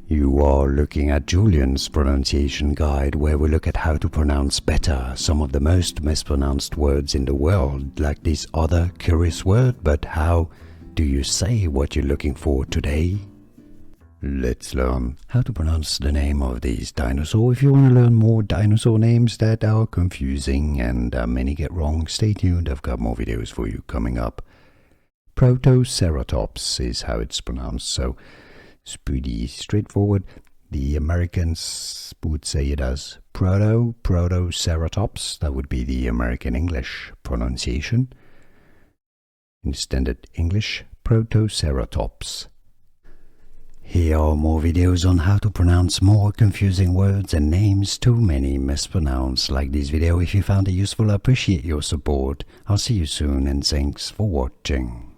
You are looking at Julian's pronunciation guide, where we look at how to pronounce better some of the most mispronounced words in the world, like this other curious word. But how do you say what you're looking for today? Let's learn how to pronounce the name of this dinosaur. If you want to learn more dinosaur names that are confusing and many get wrong, stay tuned. I've got more videos for you coming up. Protoceratops is how it's pronounced, so it's pretty straightforward. The Americans would say it as Protoceratops. That would be the American English pronunciation. In standard English, Protoceratops. Here are more videos on how to pronounce more confusing words and names too many mispronounced. Like this video if you found it useful. I appreciate your support. I'll see you soon and thanks for watching.